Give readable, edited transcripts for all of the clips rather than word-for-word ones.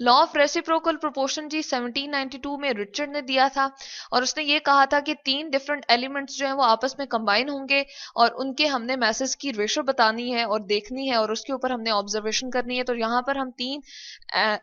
Law of reciprocal proportion जी 1792 में Richard ने दिया था और उसने ये कहा था कि तीन डिफरेंट एलिमेंट्स जो हैं वो आपस में कंबाइन होंगे और उनके हमने मैसेज की रेशो बतानी है और देखनी है और उसके ऊपर हमने ऑब्जर्वेशन करनी है। तो यहाँ पर हम तीन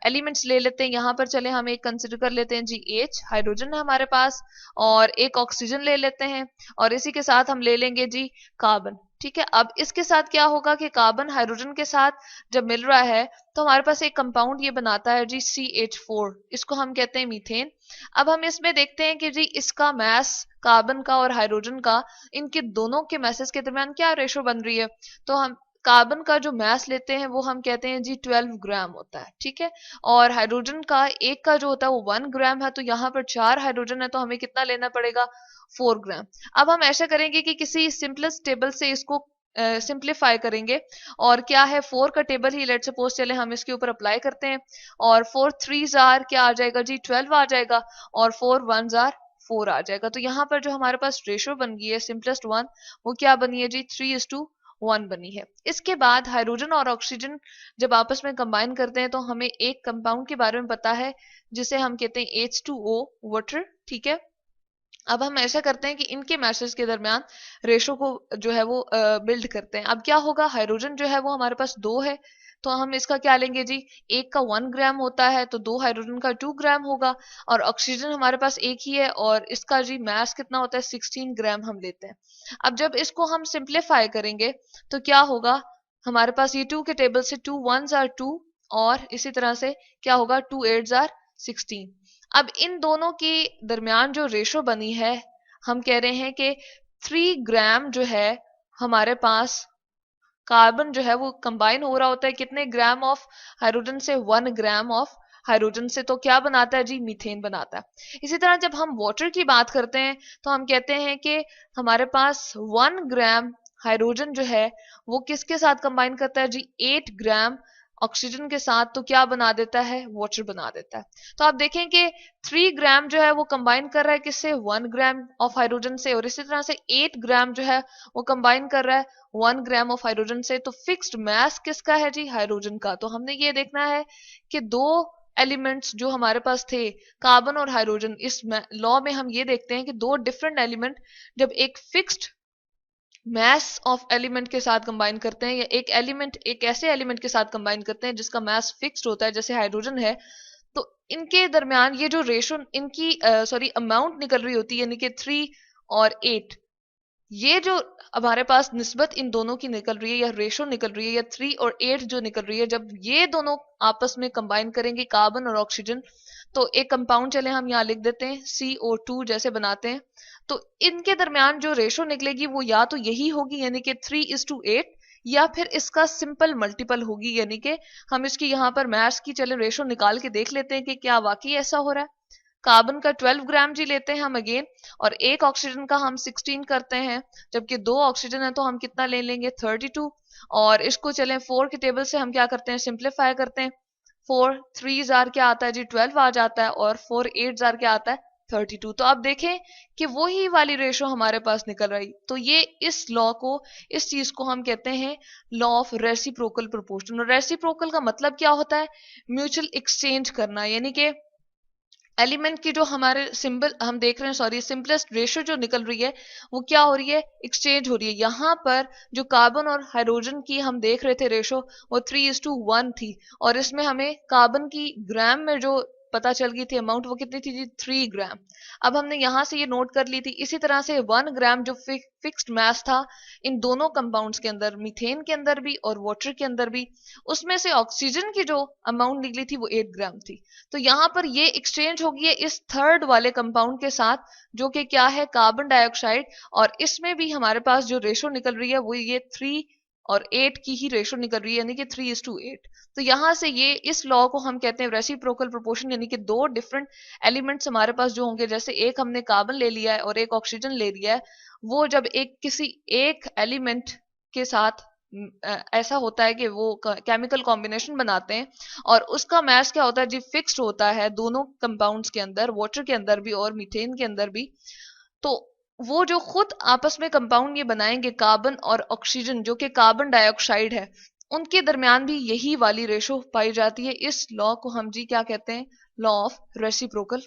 एलिमेंट्स ले लेते हैं। यहाँ पर चले हम एक कंसिडर कर लेते हैं जी एच, हाइड्रोजन है हमारे पास, और एक ऑक्सीजन ले लेते हैं और इसी के साथ हम ले लेंगे जी कार्बन। ठीक है, अब इसके साथ क्या होगा कि कार्बन हाइड्रोजन के साथ जब मिल रहा है तो हमारे पास एक कंपाउंड ये बनाता है जी CH4, इसको हम कहते हैं मीथेन। अब हम इसमें देखते हैं कि जी इसका मैस कार्बन का और हाइड्रोजन का, इनके दोनों के मैसेज के दरमियान क्या रेशो बन रही है। तो हम कार्बन का जो मैस लेते हैं वो हम कहते हैं जी 12 ग्राम होता है। ठीक है, और हाइड्रोजन का एक का जो होता है वो 1 ग्राम है। तो यहाँ पर 4 हाइड्रोजन है तो हमें कितना लेना पड़ेगा, 4 ग्राम। अब हम ऐसा करेंगे कि किसी सिंपलेस्ट टेबल से इसको सिंप्लीफाई करेंगे और क्या है 4 का टेबल ही लेट सपोज चले हम इसके ऊपर अप्लाई करते हैं और 4 3s आर क्या आ जाएगा जी 12 आ जाएगा और 4 1s आर 4 आ जाएगा। तो यहाँ पर जो हमारे पास रेशो बन गई है सिंपलेस्ट वन, वो क्या बनी है जी 3:1 बनी है। इसके बाद हाइड्रोजन और ऑक्सीजन जब आपस में कंबाइन करते हैं तो हमें एक कंपाउंड के बारे में पता है जिसे हम कहते हैं H2O वाटर। ठीक है, अब हम ऐसा करते हैं कि इनके मैसेज के दरमियान रेशो को जो है वो बिल्ड करते हैं। अब क्या होगा, हाइड्रोजन जो है वो हमारे पास 2 है तो हम इसका क्या लेंगे जी, एक का 1 ग्राम होता है तो 2 हाइड्रोजन का 2 ग्राम होगा। और ऑक्सीजन हमारे पास एक ही है और इसका जी मास कितना होता है 16 ग्राम हम लेते हैं। अब जब इसको हम सिंप्लीफाई करेंगे तो क्या होगा, हमारे पास ये 2 के टेबल से 2 1s आर 2 और इसी तरह से क्या होगा 2 8s आर 16। अब इन दोनों के दरमियान जो रेशो बनी है हम कह रहे हैं कि 3 ग्राम जो है हमारे पास कार्बन जो है वो कंबाइन हो रहा होता है कितने ग्राम ऑफ हाइड्रोजन से, 1 ग्राम ऑफ हाइड्रोजन से। तो क्या बनाता है जी, मीथेन बनाता है। इसी तरह जब हम वाटर की बात करते हैं तो हम कहते हैं कि हमारे पास 1 ग्राम हाइड्रोजन जो है वो किसके साथ कंबाइन करता है जी, 8 ग्राम ऑक्सीजन के साथ। तो क्या बना देता है, वाटर बना देता है। तो आप देखें कि 3 ग्राम जो है वो कंबाइन कर रहा है किससे, 1 ग्राम ऑफ हाइड्रोजन से, और इसी तरह से 8 ग्राम जो है वो कंबाइन कर रहा है 1 ग्राम ऑफ हाइड्रोजन से। तो फिक्स्ड मास किसका है जी, हाइड्रोजन का। तो हमने ये देखना है कि दो एलिमेंट्स जो हमारे पास थे कार्बन और हाइड्रोजन, इस लॉ में हम ये देखते हैं कि दो डिफरेंट एलिमेंट जब एक फिक्स्ड मैस ऑफ एलिमेंट के साथ कंबाइन करते हैं या एक एलिमेंट एक ऐसे एलिमेंट के साथ कंबाइन करते हैं जिसका मैस फिक्स्ड होता है जैसे हाइड्रोजन है, तो इनके दरमियान ये जो रेशो इनकी अमाउंट निकल रही होती है यानी कि 3 और 8, ये जो हमारे पास निस्बत इन दोनों की निकल रही है या रेशो निकल रही है या 3 और 8 जो निकल रही है, जब ये दोनों आपस में कंबाइन करेंगे कार्बन और ऑक्सीजन तो एक कंपाउंड चले हम यहाँ लिख देते हैं CO2 जैसे बनाते हैं। तो इनके दरमियान जो रेशो निकलेगी वो या तो यही होगी यानी कि 3:8 या फिर इसका सिंपल मल्टीपल होगी यानी कि हम इसकी यहाँ पर मैथ्स की चले रेशो निकाल के देख लेते हैं कि क्या वाकई ऐसा हो रहा है। कार्बन का 12 ग्राम जी लेते हैं हम अगेन और एक ऑक्सीजन का हम 16 करते हैं, जबकि दो ऑक्सीजन है तो हम कितना ले लेंगे 32। और इसको चलें 4 के टेबल से हम क्या करते हैं, सिंप्लीफाई करते हैं। 4 3s आर क्या आता है जी 12 आ जाता है और 4 8s आर क्या आता है 32। तो आप देखें कि वही वाली रेशो हमारे पास निकल रही। तो ये इस लॉ को, इस चीज को हम कहते हैं लॉ ऑफ रेसिप्रोकल प्रोपोर्शन। और रेसिप्रोकल का मतलब क्या होता है, म्यूचुअल एक्सचेंज करना, यानी कि एलिमेंट की जो हमारे सिंबल हम देख रहे हैं, सॉरी सिंपलेस्ट रेशियो जो निकल रही है वो क्या हो रही है, एक्सचेंज हो रही है। यहाँ पर जो कार्बन और हाइड्रोजन की हम देख रहे थे रेशो वो 3:1 थी और इसमें हमें कार्बन की ग्राम में जो पता चल गई थी अमाउंट वो कितनी थी जी 3 ग्राम। अब हमने यहां से ये नोट कर ली थी। इसी तरह से 1 ग्राम जो फिक्स्ड मास था इन दोनों कंपाउंड्स के अंदर, मीथेन के अंदर भी और वाटर के अंदर भी, उसमें से ऑक्सीजन की जो अमाउंट निकली थी वो 8 ग्राम थी। तो यहाँ पर ये एक्सचेंज होगी है इस थर्ड वाले कंपाउंड के साथ जो कि क्या है, कार्बन डाइऑक्साइड। और इसमें भी हमारे पास जो रेशो निकल रही है वो ये 3 और 8 की ही रेशो निकल रही है यानी कि 3:8। तो यहां से ये इस लॉ को हम कहते हैं रेसिप्रोकल प्रोपोर्शन, यानी कि दो डिफरेंट एलिमेंट्स हमारे पास जो होंगे, जैसे एक हमने कार्बन ले लिया है और एक ऑक्सीजन ले लिया है, वो जब एक किसी एक एलिमेंट के साथ ऐसा होता है कि वो केमिकल कॉम्बिनेशन बनाते हैं और उसका मैच क्या होता है जी, फिक्स्ड होता है दोनों कंपाउंड्स के अंदर, वाटर के अंदर भी और मीथेन के अंदर भी। तो वो जो खुद आपस में कंपाउंड ये बनाएंगे कार्बन और ऑक्सीजन, जो कि कार्बन डाइऑक्साइड है, उनके दरमियान भी यही वाली रेशो पाई जाती है। इस लॉ को हम जी क्या कहते हैं? Law of reciprocal